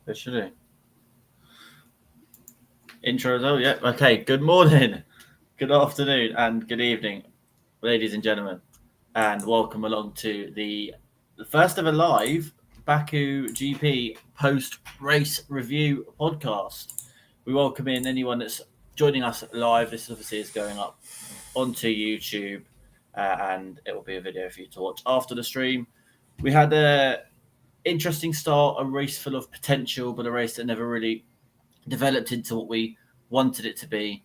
Officially. Intro as well, yeah. Okay, good morning, good afternoon, and good evening, ladies and gentlemen, and welcome along to the first ever live Baku GP post-race review podcast. We welcome in anyone that's joining us live. This obviously is going up onto YouTube, and it will be a video for you to watch after the stream. We had a interesting start, a race full of potential, but a race that never really developed into what we wanted it to be,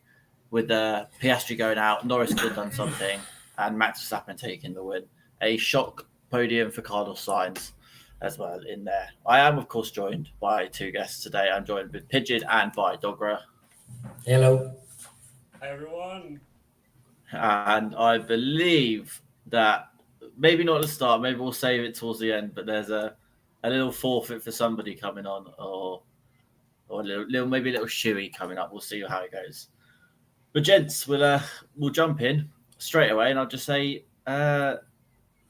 with Piastri going out, Norris could have done something, and Max Verstappen taking the win. A shock podium for Carlos Sainz as well in there. I am, of course, joined by two guests today. I'm joined with Pigeon and by Dogra. Hello. Hi, everyone. And I believe that maybe not at the start, maybe we'll save it towards the end, but there's a little forfeit for somebody coming on, or a little maybe a little shoey coming up. We'll see how it goes. But gents, we'll jump in straight away, and I'll just say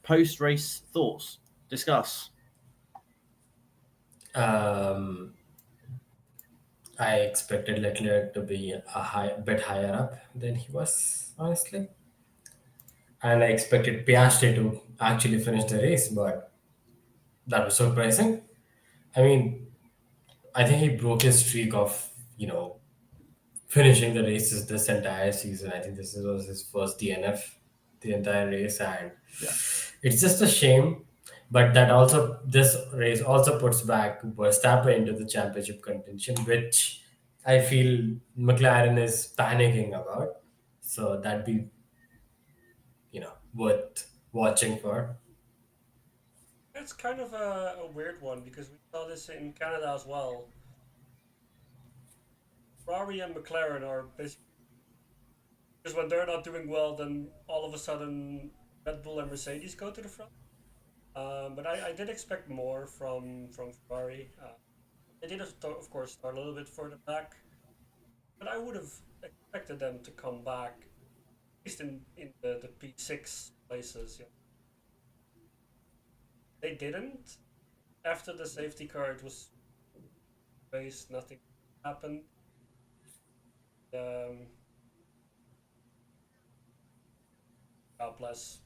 post race thoughts. Discuss. I expected Leclerc to be a bit higher up than he was, honestly. And I expected Piastri to actually finish the race, but that was surprising. I mean, I think he broke his streak of, finishing the races this entire season. I think this was his first DNF the entire race, and Yeah. it's just a shame. But this race also puts back Verstappen into the championship contention, which I feel McLaren is panicking about. So that'd be, worth watching for. It's kind of a weird one because we saw this in Canada as well. Ferrari and McLaren are basically, because when they're not doing well, then all of a sudden Red Bull and Mercedes go to the front. But I did expect more from Ferrari. They did, of course, start a little bit further back, but I would have expected them to come back, at least in the P6 places. Yeah. They didn't. After the safety car, it was race, nothing happened. God bless.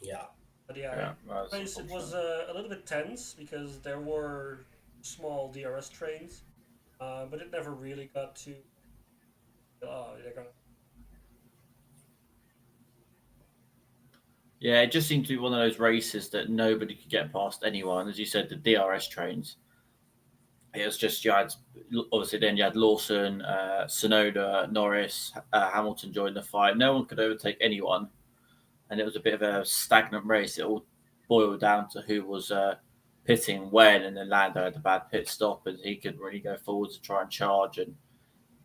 Yeah. But yeah, race, it was a little bit tense because there were small DRS trains, but it never really got to. They're gonna. Yeah, it just seemed to be one of those races that nobody could get past anyone. As you said, the DRS trains. It was just you had Lawson, Tsunoda, Norris, Hamilton joined the fight. No one could overtake anyone, and it was a bit of a stagnant race. It all boiled down to who was pitting when, and then Lando had a bad pit stop, and he couldn't really go forward to try and charge. And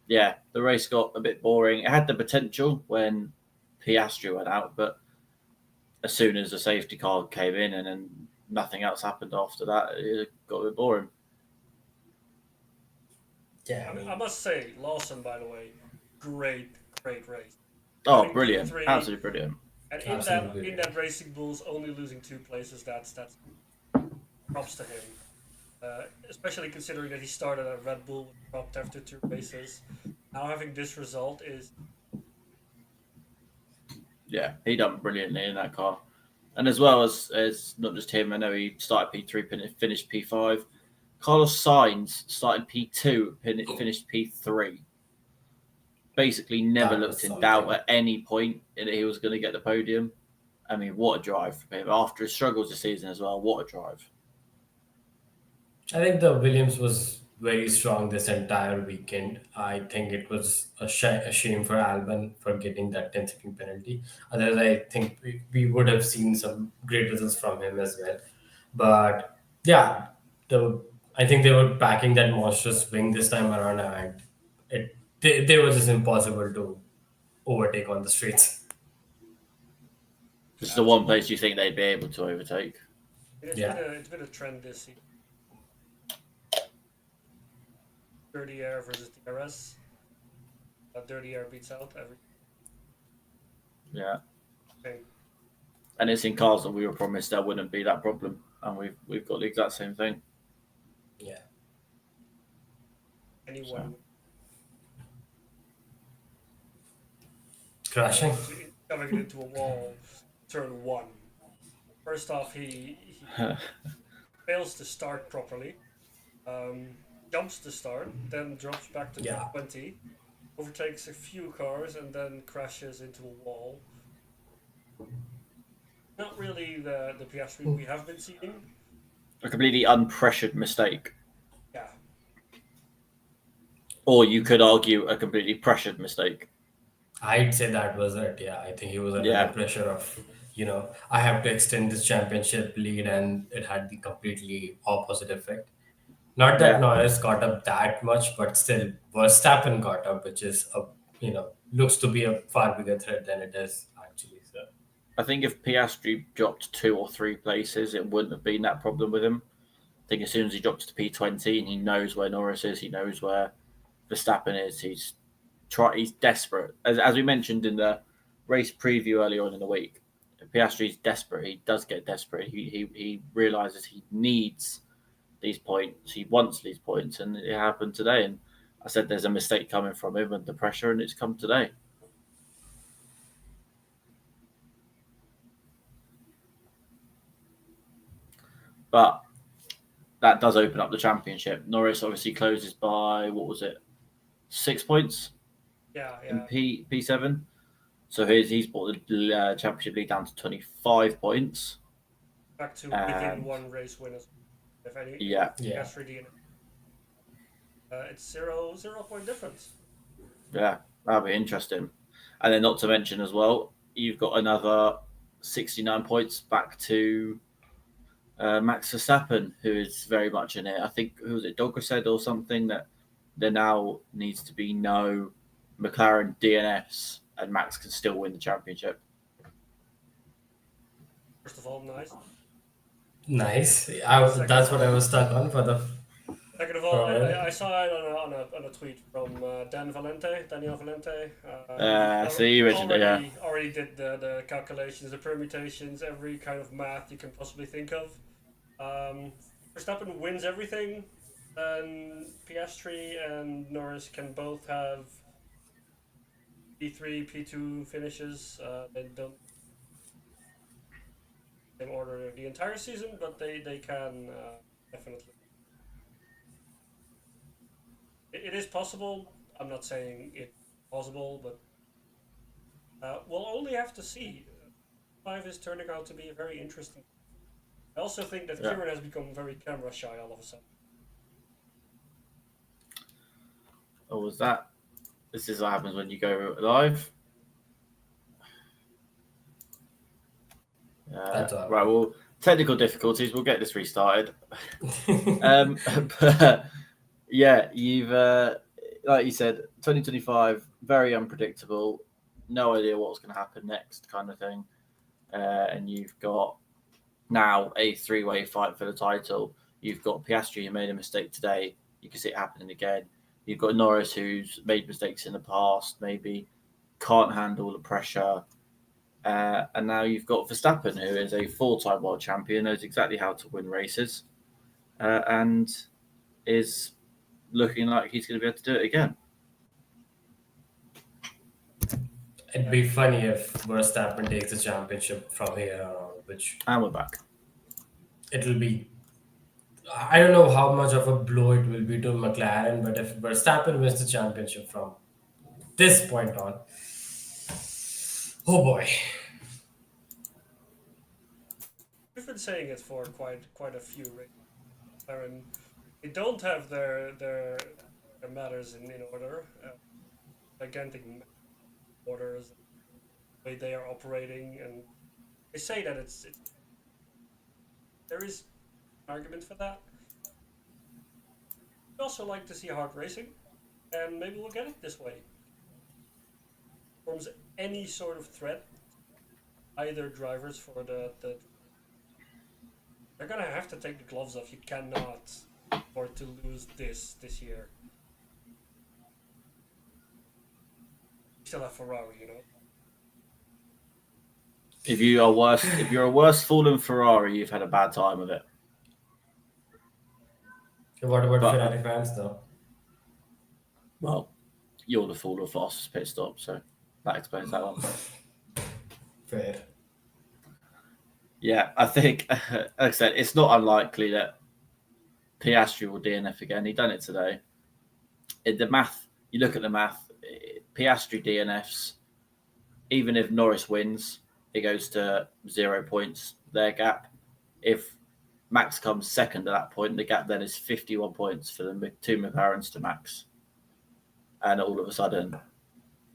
yeah, the race got a bit boring. It had the potential when Piastri went out, but as soon as the safety car came in, and then nothing else happened after that, it got a bit boring. Yeah. I must say, Lawson, by the way, great race. Oh, brilliant! Absolutely brilliant. And Absolutely. in that Racing Bulls only losing 2 places, that's props to him. Especially considering that he started at Red Bull, dropped after 2 races. Now having this result is. Yeah, he done brilliantly in that car. And as well as not just him, I know he started P3, finished P5. Carlos Sainz started P2, finished P3. Basically never That was looked in something. doubt at any point that he was going to get the podium. I mean, what a drive from him. After his struggles this season as well, what a drive. I think the Williams was very strong this entire weekend. I think it was a shame for Albon for getting that 10-second penalty. Otherwise, I think we would have seen some great results from him as well. But yeah, I think they were packing that monstrous wing this time around, and they were just impossible to overtake on the streets. This is the one place you think they'd be able to overtake. It's been a trend this season. Dirty air versus DRS. Dirty air beats out every. Yeah. Okay. And it's in cars that we were promised there wouldn't be that problem, and we've got the exact same thing. Yeah. Anyone Crashing. coming into a wall, turn 1. First off, he fails to start properly, jumps to start, then drops back to 20, overtakes a few cars, and then crashes into a wall. Not really the Piastri we have been seeing. A completely unpressured mistake. Yeah. Or you could argue a completely pressured mistake. I'd say that was it. Yeah, I think he was under the pressure of, I have to extend this championship lead, and it had the completely opposite effect. Not that Norris got up that much, but still, Verstappen got up, which is looks to be a far bigger threat than it is actually. So I think if Piastri dropped 2 or 3 places, it wouldn't have been that problem with him. I think as soon as he drops to P20 and he knows where Norris is, he knows where Verstappen is, he's desperate. As we mentioned in the race preview earlier on in the week, Piastri's desperate. He does get desperate. He realizes he needs these points. He wants these points, and it happened today. And I said there's a mistake coming from him under pressure, and it's come today. But that does open up the championship. Norris obviously closes by, 6 points? Yeah. In P7. So he's brought the championship lead down to 25 points. Back to within 1 race winners. If any. Yeah. Piastri it's 0 point difference. Yeah, that'll be interesting. And then not to mention as well, you've got another 69 points back to Max Verstappen, who is very much in it. I think, who was it, Dogger said or something, that there now needs to be no McLaren DNFs and Max can still win the championship. First of all, nice. Nice. That's what I was stuck on for the. Second of all, I saw it on a tweet from Daniel Valente. So you mentioned already did the calculations, the permutations, every kind of math you can possibly think of. Verstappen wins everything, and Piastri and Norris can both have P3, P2 finishes. They don't in order the entire season, but they can definitely. It is possible. I'm not saying it's possible, but we'll only have to see. 5 is turning out to be very interesting. I also think that Kieran has become very camera shy all of a sudden. Oh, was that? This is what happens when you go live. Right, well, technical difficulties. We'll get this restarted. But yeah, you've like you said, 2025, very unpredictable. No idea what's going to happen next, kind of thing. And you've got now a 3-way fight for the title. You've got Piastri, who made a mistake today. You can see it happening again. You've got Norris, who's made mistakes in the past, maybe can't handle the pressure. And now you've got Verstappen, who is a 4-time world champion, knows exactly how to win races, and is looking like he's going to be able to do it again. It'd be funny if Verstappen takes the championship from here on, And we're back. It'll be. I don't know how much of a blow it will be to McLaren, but if Verstappen wins the championship from this point on, oh boy. We've been saying it for quite a few races. McLaren, they don't have their matters in order. Gigantic orders, the way they are operating, and they say that it's there is an argument for that. We also like to see hard racing, and maybe we'll get it this way. Forms any sort of threat, either drivers for the they're gonna have to take the gloves off. You cannot afford to lose this year. You still have Ferrari, If you're a worse fool than Ferrari, you've had a bad time of it. What about But- Ferrari fans, though? Well, you're the fool of fastest pit stop, so that explains that one. Fair. Yeah, I think, like I said, it's not unlikely that Piastri will DNF again. He done it today. The math, you look at the math, Piastri DNFs, even if Norris wins, it goes to 0 points, their gap. If Max comes second at that point, the gap then is 51 points for the two McLarens to Max. And all of a sudden,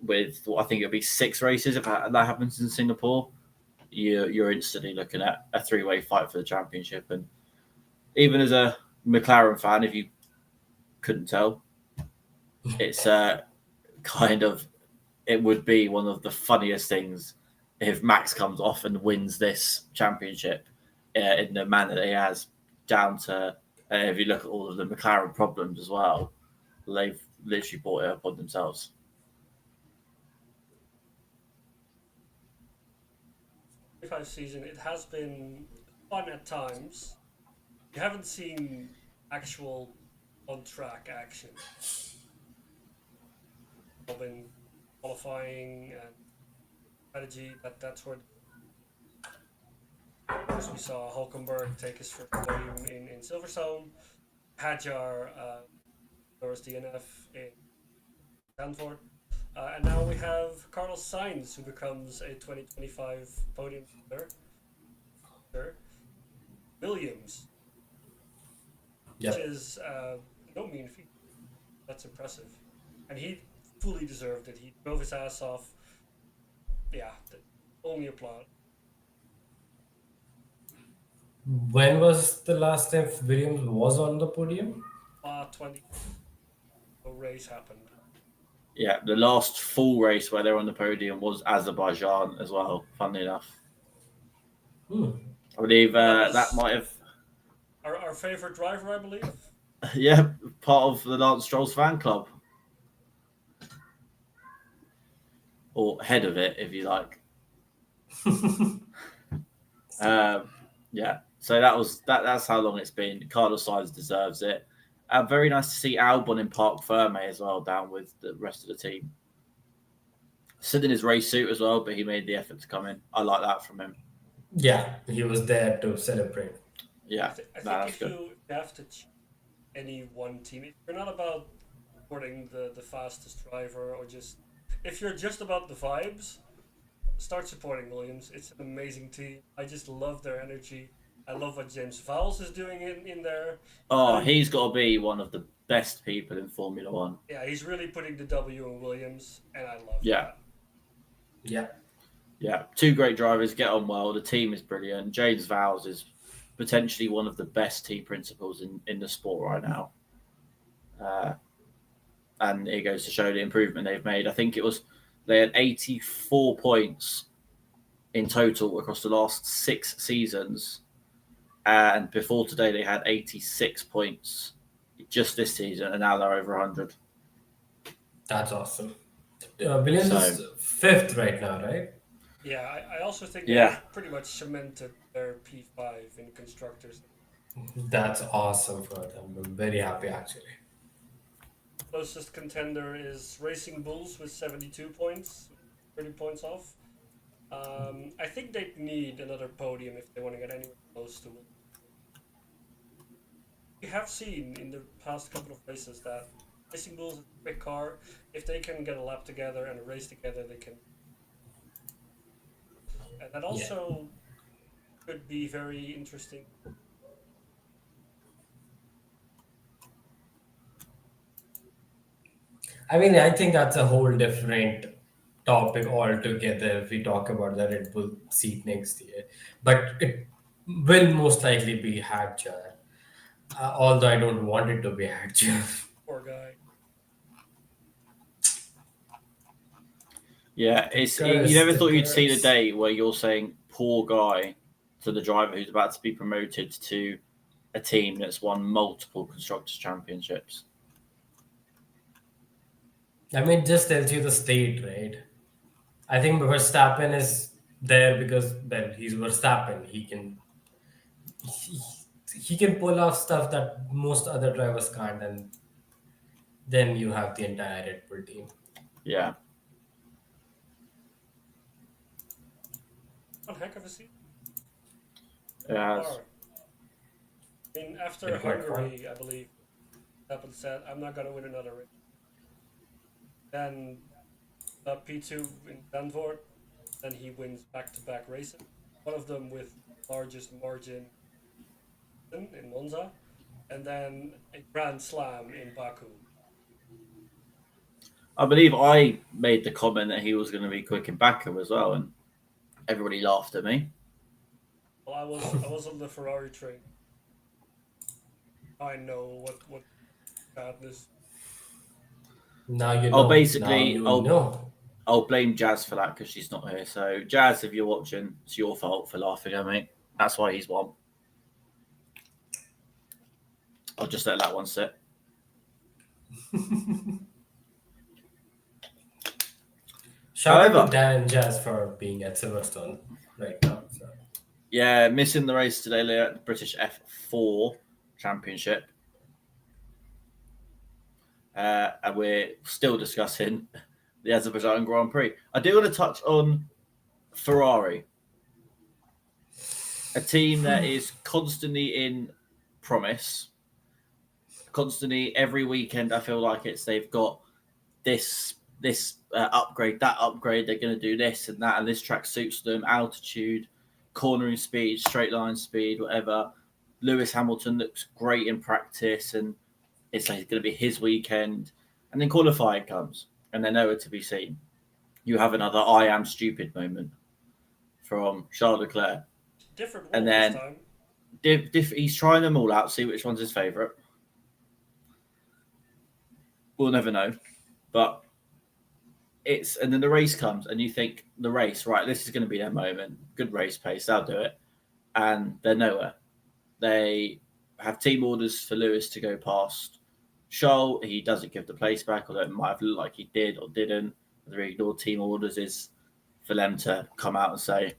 with I think it'll be 6 races, if that happens in Singapore, you're instantly looking at a 3-way fight for the championship. And even as a McLaren fan, if you couldn't tell, it's kind of, it would be one of the funniest things if Max comes off and wins this championship in the manner that he has, down to, if you look at all of the McLaren problems as well, they've literally brought it upon themselves. Season, it has been fun at times. You haven't seen actual on-track action. In qualifying and strategy, that's where we saw Hulkenberg take his first podium in Silverstone. Hadjar was DNF in Stanford. And now we have Carlos Sainz, who becomes a 2025 podium winner. Williams, Yep. which is no mean feat. That's impressive. And he fully deserved it. He drove his ass off. Yeah, only applaud. When was the last time Williams was on the podium? 20 race happened. Yeah, the last full race where they're on the podium was Azerbaijan as well, funnily enough. I believe that might have... Our favorite driver, I believe. Yeah, part of the Lance Stroll's fan club. Or head of it, if you like. Yeah, so that's how long it's been. Carlos Sainz deserves it. Very nice to see Albon in Parc Ferme as well, down with the rest of the team. Stood in his race suit as well, but he made the effort to come in. I like that from him. Yeah, he was there to celebrate. Yeah, I think if you have to choose any one team, if you're not about supporting the fastest driver, or just if you're just about the vibes, start supporting Williams. It's an amazing team. I just love their energy. I love what James Vowles is doing in there. Oh, he's got to be one of the best people in Formula One. Yeah, he's really putting the W in Williams, and I love Yeah. that. Yeah, 2 great drivers, get on well. The team is brilliant. James Vowles is potentially one of the best team principals in the sport right now. And it goes to show the improvement they've made. I think they had 84 points in total across the last 6 seasons. And before today, they had 86 points just this season, and now they're over 100. That's awesome. Williams is 5th right now, right? Yeah, I also think Yeah. they've pretty much cemented their P5 in constructors. That's awesome for them. I'm very happy, actually. Closest contender is Racing Bulls with 72 points, 30 points off. I think they need another podium if they want to get anywhere close to it. We have seen in the past couple of races that Racing Bulls is a quick car. If they can get a lap together and a race together, they can. And that also could be very interesting. I mean, I think that's a whole different topic altogether if we talk about the Red Bull seat next year. But it will most likely be Hadjar. Although I don't want it to be Hadjar. Poor guy. Yeah, you never thought you'd see the day where you're saying poor guy to the driver who's about to be promoted to a team that's won multiple Constructors' Championships. I mean, it just tells you the state, right? I think Verstappen is there because well, he's Verstappen. He, he can pull off stuff that most other drivers can't, and then you have the entire Red Bull team. Yeah. One heck of a season. It has. Far. I mean, after Been quite fun. Hungary, I believe, Verstappen said, "I'm not gonna win another race." Then P2 in Zandvoort, then he wins back-to-back races. One of them with largest margin in Monza, and then a Grand Slam in Baku. I believe I made the comment that he was going to be quick in Baku as well, and everybody laughed at me. Well, I was on the Ferrari train. I know what madness. Now you know. I'll basically, now you know. I'll blame Jazz for that because she's not here. So, Jazz, if you're watching, it's your fault for laughing at me. That's why he's won. I'll just let that one sit. Shout out However- to Dan and Jazz for being at Silverstone right now. So. Yeah, missing the race today, Leah, at the British F4 Championship. And we're still discussing the Azerbaijan Grand Prix. I do want to touch on Ferrari, a team that is constantly in promise. Constantly, every weekend, I feel like they've got this upgrade, that upgrade. They're going to do this and that, and this track suits them. Altitude, cornering speed, straight line speed, whatever. Lewis Hamilton looks great in practice, and it's like going to be his weekend. And then qualifying comes, and they're nowhere to be seen. You have another "I am stupid" moment from Charles Leclerc, Different one and then this time. he's trying them all out, see which one's his favourite. We'll never know, but and then the race comes, and you think the race, right? This is going to be their moment. Good race pace, they'll do it, and they're nowhere. They have team orders for Lewis to go past Charles. He doesn't give the place back, although it might have looked like he did or didn't. Whether he ignored team orders is for them to come out and say.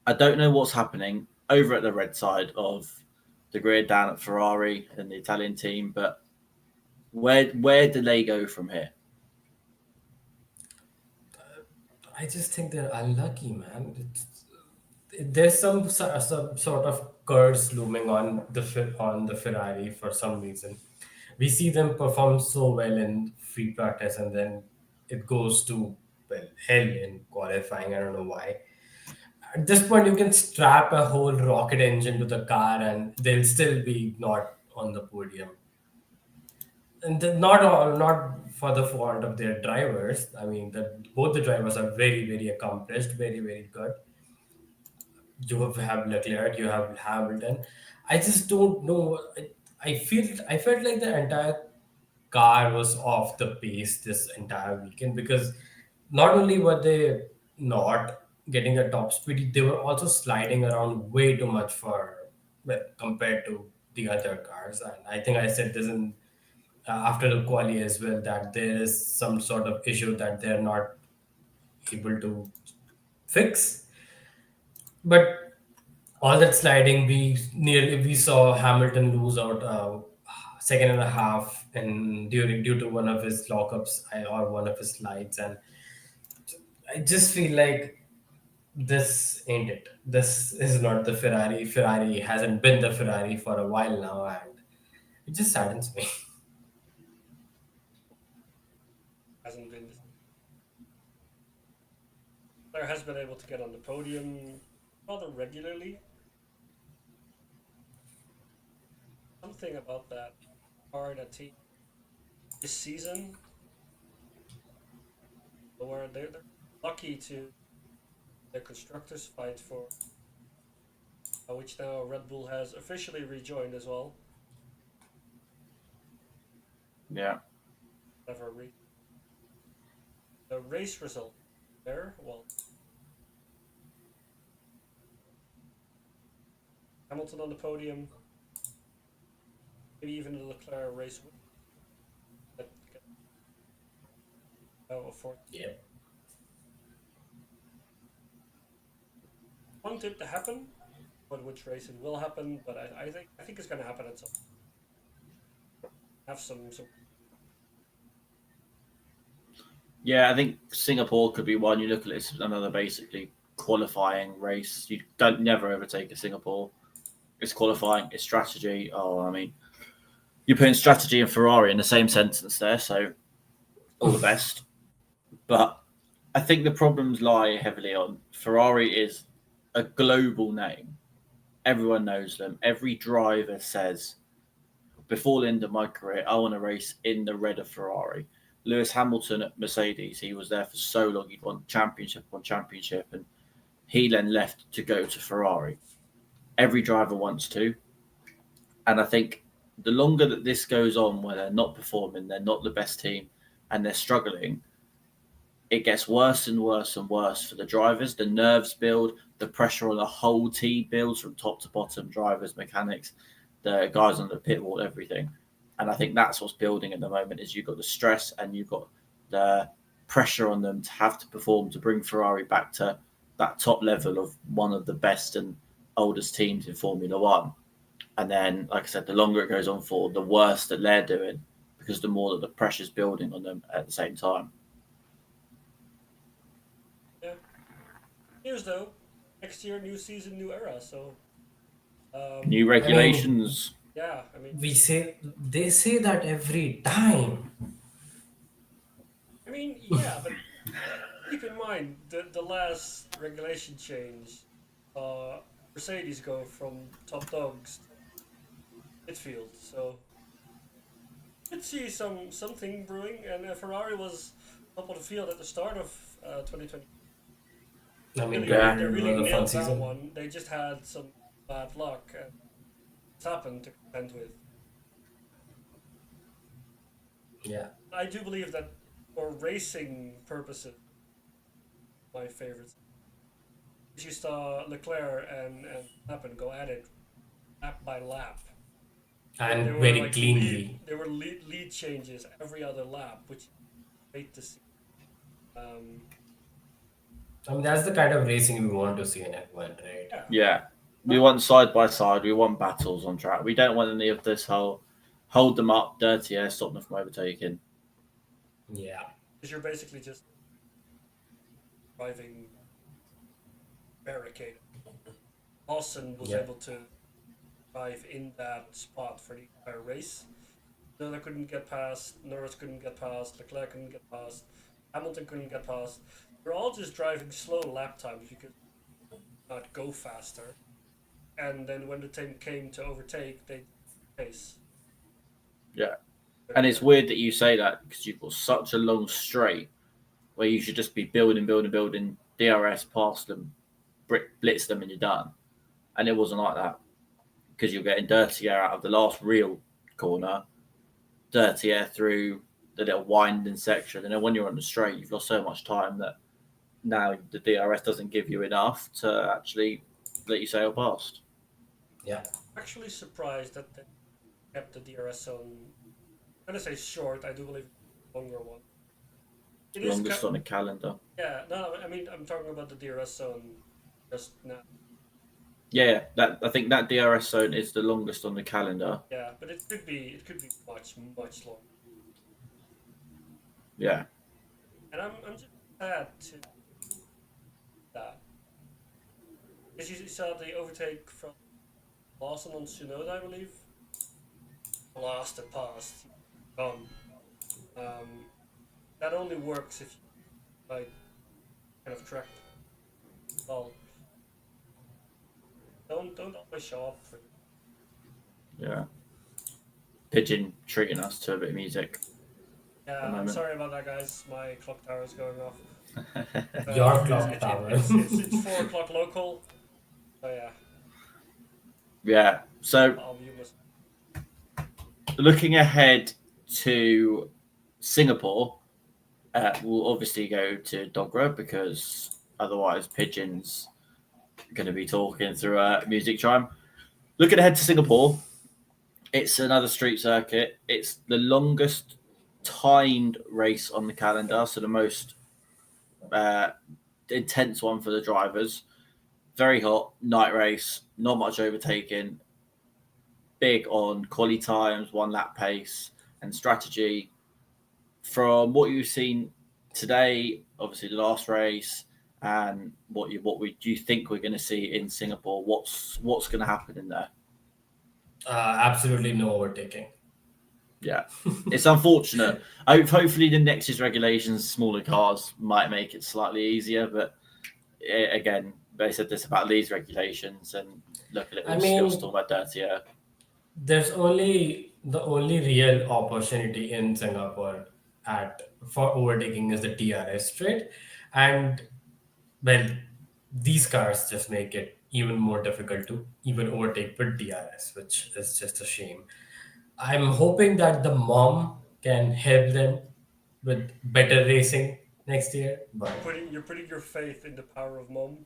I don't know what's happening over at the red side of the grid down at Ferrari and the Italian team, but where do they go from here? I just think they're unlucky, man. There's some sort of curse looming on the Ferrari for some reason. We see them perform so well in free practice, and then it goes to hell in qualifying. I don't know why. At this point, you can strap a whole rocket engine to the car, and they'll still be not on the podium. And not for the fault of their drivers. I mean, both the drivers are very, very accomplished, very, very good. You have Leclerc, you have Hamilton. I just don't know. I felt like the entire car was off the pace this entire weekend because not only were they not getting a top speed, they were also sliding around way too much compared to the other cars. And I think I said this in after the quali as well, that there is some sort of issue that they're not able to fix. But all that sliding, we saw Hamilton lose out second and a half, and due to one of his lockups or one of his slides, and I just feel like this ain't it. This is not the Ferrari. Ferrari hasn't been the Ferrari for a while now, and it just saddens me. Hasn't been. There has been able to get on the podium rather regularly. Something about that car, that team this season, where they're lucky to the constructors fight for, which now Red Bull has officially rejoined as well. Yeah. Never the race result there, well, Hamilton on the podium, maybe even the Leclerc race win. For Yeah. want it to happen, but which race it will happen. But I think it's going to happen at some. Have some. Yeah, I think Singapore could be one. You look at it, it's another basically qualifying race. You don't never overtake a Singapore. It's qualifying, it's strategy. Oh, I mean, you're putting strategy and Ferrari in the same sentence there, so all the best. But I think the problems lie heavily on Ferrari is a global name. Everyone knows them. Every driver says, before the end of my career, I want to race in the red of Ferrari. Lewis Hamilton at Mercedes, he was there for so long. He'd won championship on championship, and he then left to go to Ferrari. Every driver wants to. And I think the longer that this goes on, where they're not performing, they're not the best team, and they're struggling, it gets worse and worse and worse for the drivers. The nerves build, the pressure on the whole team builds from top to bottom, drivers, mechanics, the guys on the pit wall, everything. And I think that's what's building at the moment is you've got the stress and you've got the pressure on them to have to perform to bring Ferrari back to that top level of one of the best and oldest teams in Formula One. And then, like I said, the longer it goes on for, the worse that they're doing because the more that the pressure's building on them at the same time. Yeah. Here's though, next year, new season, new era. So New regulations. yeah, I mean, They say that every time. yeah, but keep in mind the last regulation change, Mercedes go from top dogs to midfield, so you could see something brewing, and Ferrari was top of the field at the start of 2020. I mean, Yeah. They really another fun nailed that season. one. They just had some bad luck and Verstappen to contend with. Yeah. I do believe that for racing purposes, my favorites. You saw Leclerc and Verstappen go at it lap by lap. And They were very like cleanly. There were lead changes every other lap, which is great to see. I mean, that's the kind of racing we want to see in F1, right? Yeah. Yeah. We want side by side. We want battles on track. We don't want any of this whole hold them up, dirty air, stop them from overtaking. Yeah. Because you're basically just driving barricade. Lawson was Yeah. able to drive in that spot for the entire race. Lando couldn't get past, Norris couldn't get past, Leclerc couldn't get past, Hamilton couldn't get past. They're all just driving slow lap times because they could not go faster. And then when the team came to overtake, they pace. Yeah. And it's weird that you say that because you've got such a long straight where you should just be building, DRS past them, blitz them, and you're done. And it wasn't like that because you're getting dirty air out of the last real corner, dirty air through the little winding section. And then when you're on the straight, you've lost so much time that now the DRS doesn't give you enough to actually let you sail past. Yeah. Actually surprised that they kept the DRS zone. I'm gonna say short. I do believe longer one. It is Longest on the calendar. Yeah, no, I mean I'm talking about the DRS zone just now. Yeah, I think that DRS zone is the longest on the calendar. Yeah, but it could be much longer. Yeah. And I'm just sad to that. Because you saw the overtake from Lawson on Tsunoda, I believe. Last and passed. Gone. That only works if you like kind of track. Well, don't always show up for. Yeah. Pigeon treating us to a bit of music. Yeah, I'm moment. sorry about that, guys. My clock tower is going off. Your It's- clock it's- tower. It's 4 o'clock local. So yeah, Yeah. So I'll view this. looking ahead to Singapore, we'll obviously go to Dogra because otherwise Pigeon's going to be talking through a music chime. Looking ahead to Singapore, it's another street circuit. It's the longest timed race on the calendar, so the most intense one for the drivers. very hot night race, not much overtaking, big on quali times, one lap pace, and strategy. From what you've seen today, obviously the last race, and do you think we're going to see in Singapore? What's going to happen in there? Absolutely no overtaking. Yeah, it's unfortunate. Hopefully, the next year's regulations, smaller cars might make it slightly easier. But again, they said this about these regulations, and look at it, I we're mean, still about dirty air. there's the only real opportunity in Singapore for overtaking is the DRS straight, and well, these cars just make it even more difficult to even overtake with DRS, which is just a shame. I'm hoping that the mom can help them with better racing next year, but You're putting your faith in the power of mom.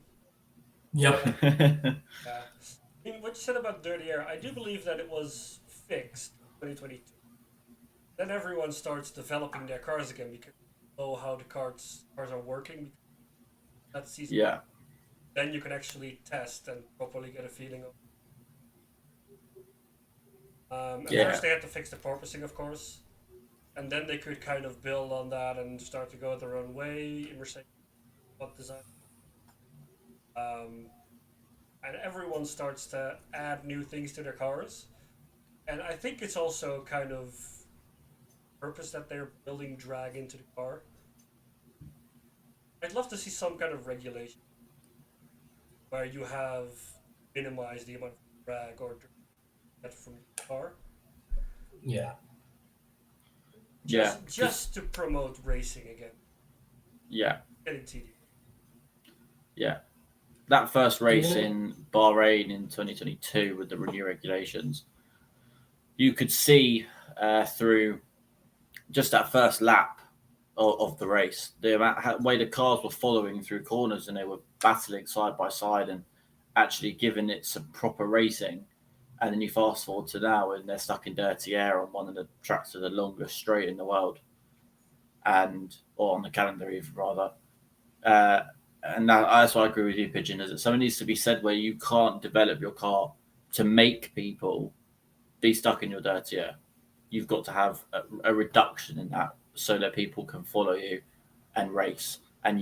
yep. Yeah. I mean, what you said about dirty air, I do believe that it was fixed in 2022. Then everyone starts developing their cars again because they know how the cars are working. That season, Yeah, then you can actually test and properly get a feeling of. At yeah, first, they had to fix the porpoising, of course, and then they could kind of build on that and start to go their own way in Mercedes design. Um, and everyone starts to add new things to their cars. And I think it's also kind of purpose that they're building drag into the car. I'd love to see some kind of regulation where you have minimized the amount of drag or get from your car. Yeah. Just to promote racing again. yeah, Getting tedious. yeah. That first race Yeah. in Bahrain in 2022 with the new regulations, you could see through just that first lap of the race, the way the cars were following through corners and they were battling side by side and actually giving it some proper racing. And then you fast forward to now and they're stuck in dirty air on one of the tracks of the longest straight in the world, or on the calendar even rather. And that's why I agree with you, Pigeon, is that something needs to be said where you can't develop your car to make people be stuck in your dirty air. You've got to have a reduction in that so that people can follow you and race, and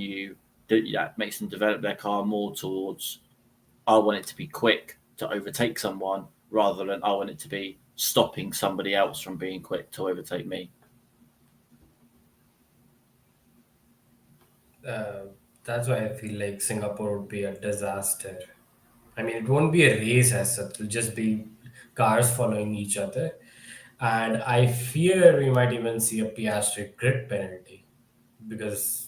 that makes them develop their car more towards, I want it to be quick to overtake someone rather than I want it to be stopping somebody else from being quick to overtake me. Uh, that's why I feel like Singapore would be a disaster. I mean, it won't be a race as such, it'll just be cars following each other. And I fear we might even see a Piastri grid penalty because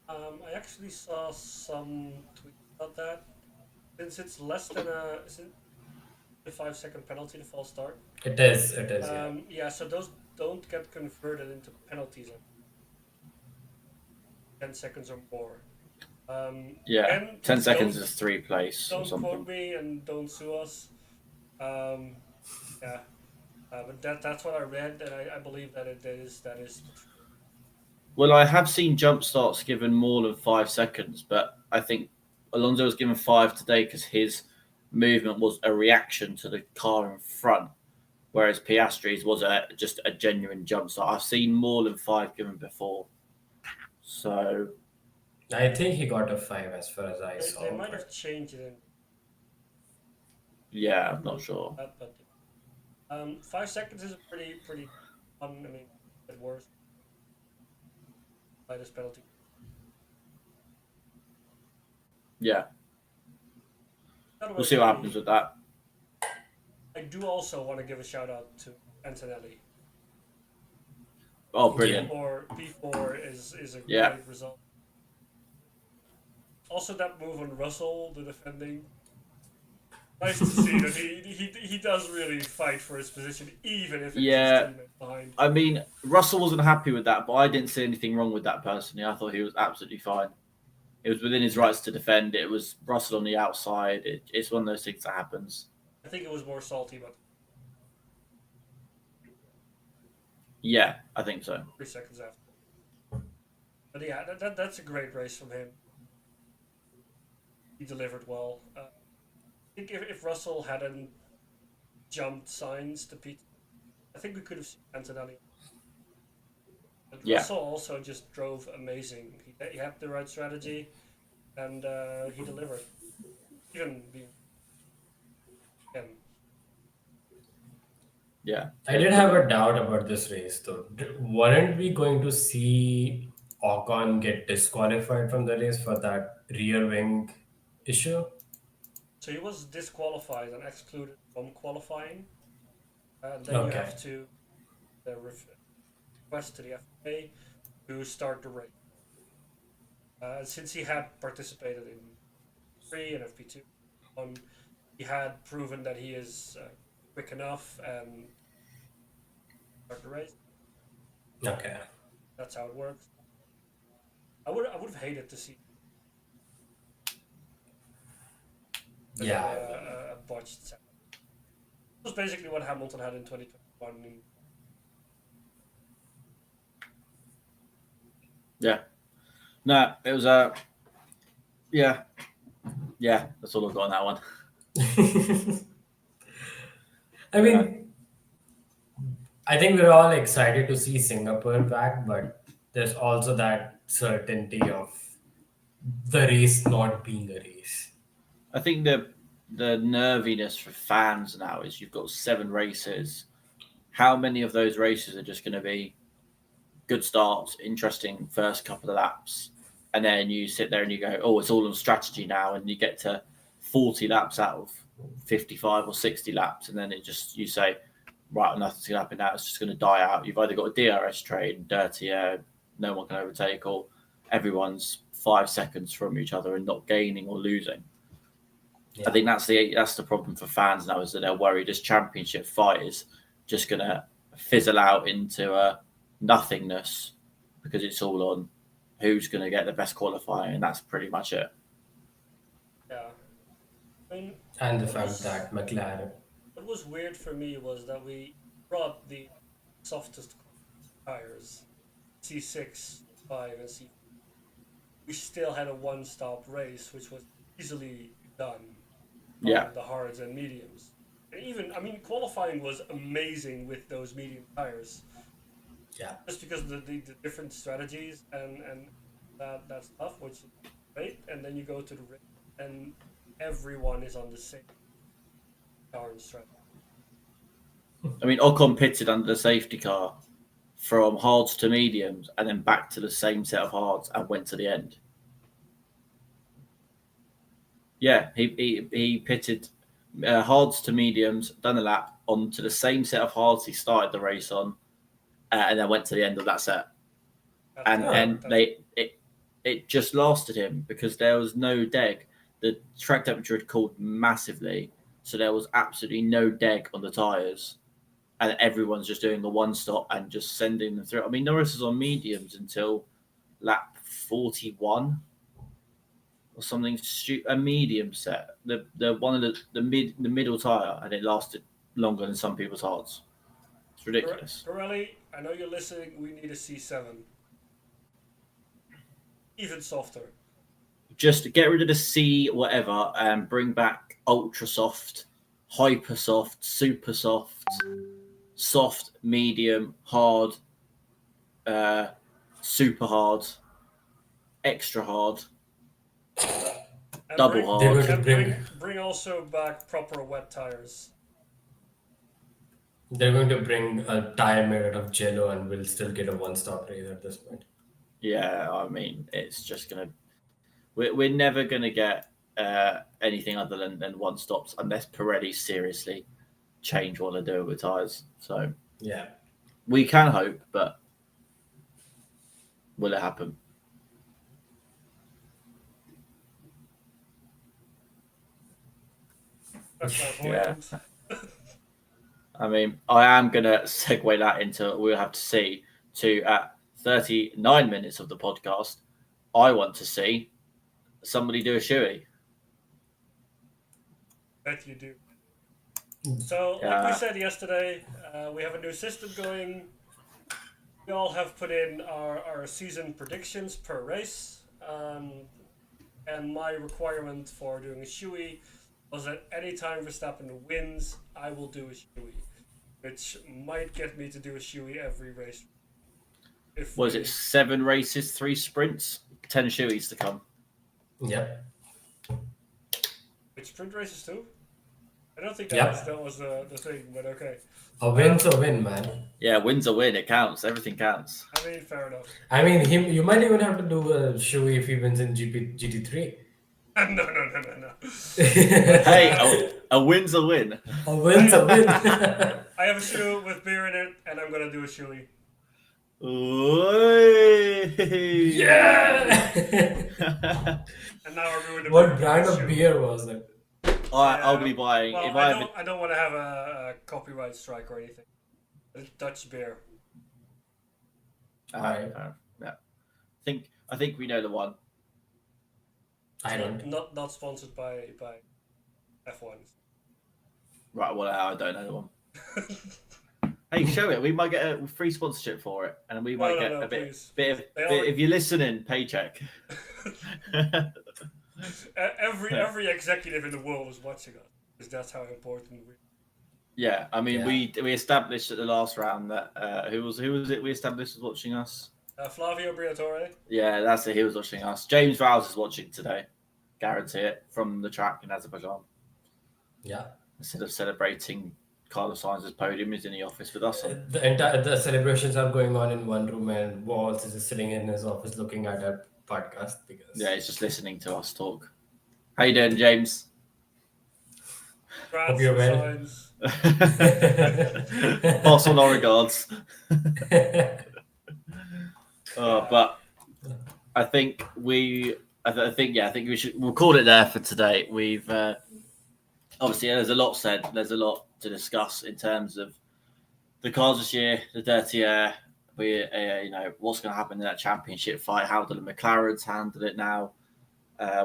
I actually saw some tweets about that. Since it's less than a 5-second penalty to false start. it is, yeah. Yeah, so those don't get converted into penalties like 10 seconds or more. Yeah, And 10 seconds is 3 place or don't something. quote me and don't sue us. Um, yeah, but that's what I read, and I believe that that is the truth. Well, I have seen jump starts given more than 5 seconds, but I think Alonso was given 5 today because his movement was a reaction to the car in front, whereas Piastri's was just a genuine jump start. I've seen more than 5 given before. So, I think he got a 5 as far as I They saw. might but- have changed it yeah, I'm not sure. but 5 seconds is a pretty fun. I mean, at worst, by this penalty. Yeah, By the way, we'll see what happens with that. I do also want to give a shout out to Antonelli. Oh, brilliant. P4 is a Yeah. great result. Also, that move on Russell, the defending. Nice to see that he does really fight for his position, even if it's his teammate behind. I mean, Russell wasn't happy with that, but I didn't see anything wrong with that personally. I thought he was absolutely fine. It was within his rights to defend. It was Russell on the outside. It's one of those things that happens. I think it was more salty, but Yeah, I think so. 3 seconds after. But yeah, that's a great race from him. he delivered well. I think if Russell hadn't jumped Sainz to Pete, I think we could have seen Antonelli. But Yeah. Russell also just drove amazing. He had the right strategy, and he delivered. Even being him. Yeah. I did have a doubt about this race though. Weren't we going to see Ocon get disqualified from the race for that rear wing issue? So he was disqualified and excluded from qualifying. Then you Okay. have to request to the FIA to start the race. Since he had participated in P3 and FP2, he had proven that he is quick enough and start the race. Okay. That's how it works. I would have hated to see Yeah. a botched set. It was basically what Hamilton had in 2021. Yeah. No, it was yeah. Yeah, that's all I've got on that one. I mean, I think we're all excited to see Singapore back, but there's also that certainty of the race not being a race. I think the nerviness for fans now is you've got 7 races. How many of those races are just going to be good starts, interesting first couple of laps, and then you sit there and you go, oh, it's all on strategy now, and you get to 40 laps out of 55 or 60 laps, and then you say, right, nothing's going to happen now, it's just going to die out. You've either got a DRS train, dirty air, no one can overtake, or everyone's 5 seconds from each other and not gaining or losing. Yeah. I think that's the problem for fans now, is that they're worried this championship fight is just going to fizzle out into nothingness because it's all on who's going to get the best qualifying, and that's pretty much it. Yeah. And the fact that McLaren. What was weird for me was that we brought the softest tires, C6, 5, and C4. We still had a one-stop race, which was easily done on the hards and mediums. And even, qualifying was amazing with those medium tires. Yeah. Just because of the different strategies and that stuff, which is great. And then you go to the race, and everyone is on the same darn strategy. Ocon pitted under the safety car from hards to mediums and then back to the same set of hards and went to the end. Yeah, he pitted hards to mediums, done a lap onto the same set of hards he started the race on, and then went to the end of that set. It just lasted him because there was no deg. The track temperature had cooled massively, so there was absolutely no deg on the tyres, and everyone's just doing the one stop and just sending them through. Norris was on mediums until lap 41 or something stupid. A medium set, the one of the middle tyre, and it lasted longer than some people's hards. It's ridiculous. Pirelli, I know you're listening. We need a C7. Even softer. Just get rid of the C whatever and bring back ultra soft, hyper soft, super soft, soft, medium, hard, super hard, extra hard, and double hard. And bring also back proper wet tires. They're going to bring a tire made out of jello, and we'll still get a one-stop race at this point. Yeah, it's just going to... We're never going to get anything other than one stops unless Pirelli seriously change what they're doing with tyres. So, yeah, we can hope, but will it happen? That's my point. Yeah. I am going to segue that into, we'll have to see, to at 39 minutes of the podcast, I want to see somebody do a shoey. Bet you do. So, like we said yesterday, we have a new system going. We all have put in our season predictions per race. and my requirement for doing a shoey was that anytime Verstappen wins, I will do a shoey, which might get me to do a shoey every race. Was it 7 races, 3 sprints, 10 shoeies to come? Yep. Which sprint races too? I don't think Yep. that was the thing, but okay. A win's a win, man. Yeah, win's a win. It counts. Everything counts. I mean, fair enough. I mean, you might even have to do a shoey if he wins in GT3. No. Hey, a win's a win. A win's a win. I have a shoe with beer in it, and I'm gonna do a shoey. Yeah! And now I ruined the What beer brand shoe. of beer was it? I'll be buying. Well, If I don't want to have a copyright strike or anything. It's Dutch beer. Alright. Yeah. I think we know the one. I don't. Not sponsored by F1. Right. Well, I don't know the one. Hey, show it. We might get a free sponsorship for it, and we might get a bit of. If you're listening, paycheck. Every executive in the world is watching us, because that's how important we. Yeah, I mean, Yeah. we established at the last round that who was it? We established was watching us. Flavio Briatore. Yeah, that's it. He was watching us. James Vowles is watching today. Guarantee it, from the track in Azerbaijan. Yeah. Instead of celebrating Carlos Sainz's podium, he's in the office with us. The celebrations are going on in one room, and Walls is just sitting in his office looking at our podcast because Yeah, he's just listening to us talk. How you doing, James? Hope you're well. Signs. Pass on our regards. But I think we should. We'll call it there for today. We've obviously there's a lot said. There's a lot to discuss in terms of the cars this year, the dirty air. What's going to happen in that championship fight? How do the McLarens handle it now?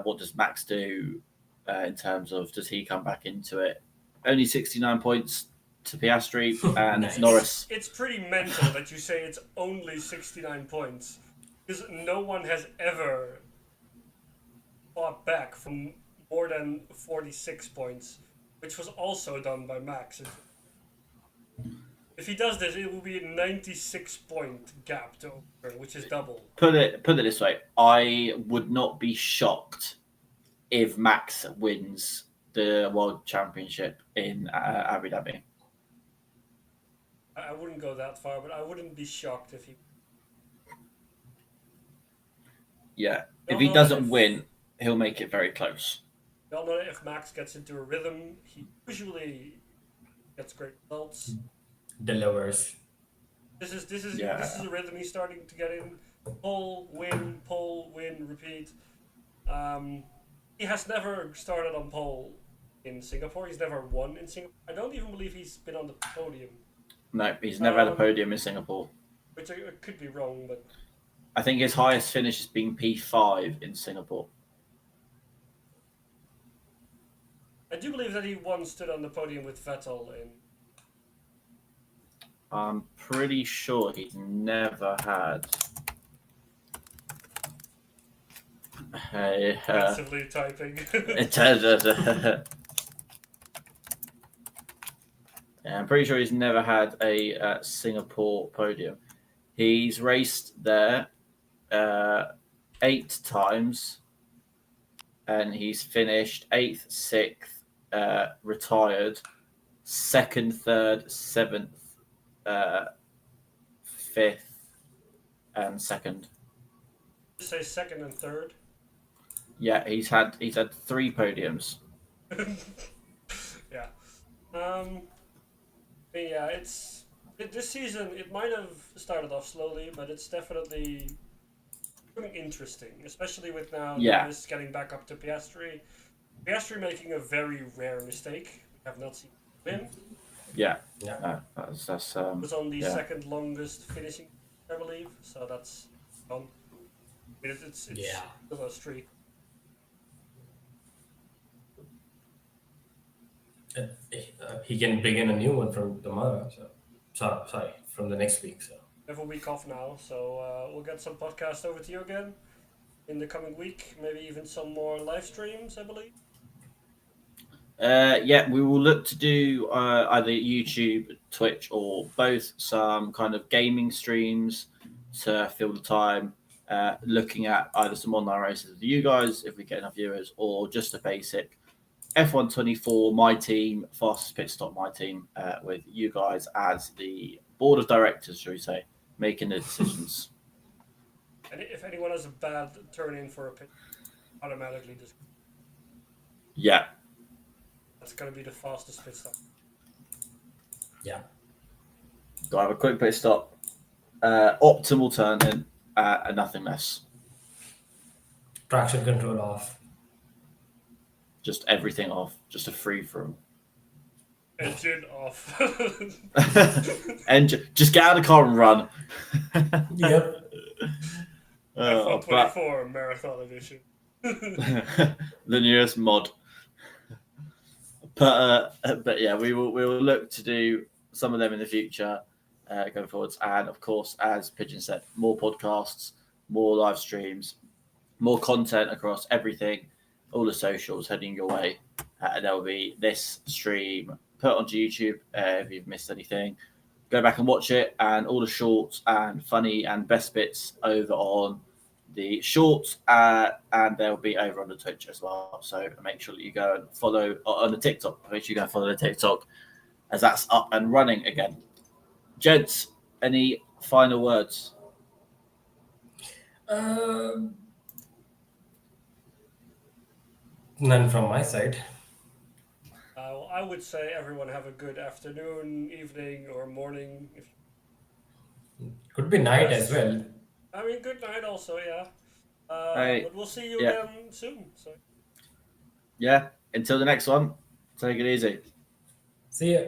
What does Max do in terms of does he come back into it? Only 69 points to Piastri and Nice. Norris. It's pretty mental that you say it's only 69 points, because no one has ever fought back from more than 46 points, which was also done by Max. If he does this, it will be a 96-point gap to over, which is double. Put it this way: I would not be shocked if Max wins the World Championship in Abu Dhabi. I wouldn't go that far, but I wouldn't be shocked if he. Yeah, if he doesn't win, he'll make it very close. We all know that if Max gets into a rhythm, he usually gets great results. delivers. This is a rhythm he's starting to get in. Pole, win, repeat. He has never started on pole in Singapore. He's never won in Singapore. I don't even believe he's been on the podium. No, he's never had a podium in Singapore. Which I could be wrong, but I think his highest finish has been P5 in Singapore. I do believe that he once stood on the podium with Vettel in. I'm pretty sure he's never had. Aggressively typing. Yeah, I'm pretty sure he's never had a Singapore podium. He's raced there 8 times, and he's finished 8th, 6th, retired, 2nd, 3rd, 7th, 5th, and 2nd. Say 2nd and 3rd. Yeah, he's had 3 podiums. Yeah. Yeah, this season it might have started off slowly, but it's definitely becoming interesting, especially with now Norris getting back up to Piastri. Piastri making a very rare mistake. We have not seen him. Yeah. Was on the second longest finishing, I believe. So that's fun. It's still a streak. He can begin a new one from tomorrow. Sorry, from the next week. So We have a week off now, so we'll get some podcast over to you again. in the coming week. Maybe even some more live streams, I believe. Yeah, we will look to do either YouTube, Twitch, or both. Some kind of gaming streams to fill the time. Looking at either some online races with you guys, if we get enough viewers, or just a basic F124, my team, fastest pit stop, my team, with you guys as the board of directors, shall we say, making the decisions. And if anyone has a bad turn in for a pit, automatically just Yeah. that's going to be the fastest pit stop. Yeah. Got to have a quick pit stop, optimal turn in, and nothing less. Traction control off. Just everything off. Just a free from. Engine off. And just get out of the car and run. Yep. F124 Marathon Edition. The newest mod. But yeah, we will look to do some of them in the future going forwards. And of course, as Pigeon said, more podcasts, more live streams, more content across everything, all the socials heading your way. And there will be this stream put onto YouTube. If you've missed anything, go back and watch it, and all the shorts and funny and best bits over on the shorts, and they'll be over on the Twitch as well. So make sure that you go and follow on the TikTok. Make sure you go and follow the TikTok as that's up and running again. Gents, any final words? None from my side. Well, I would say everyone have a good afternoon, evening, or morning. Could be night as well. I mean, good night also, yeah. Hey, but we'll see you yeah. again soon. So. Yeah, until the next one, take it easy. See ya.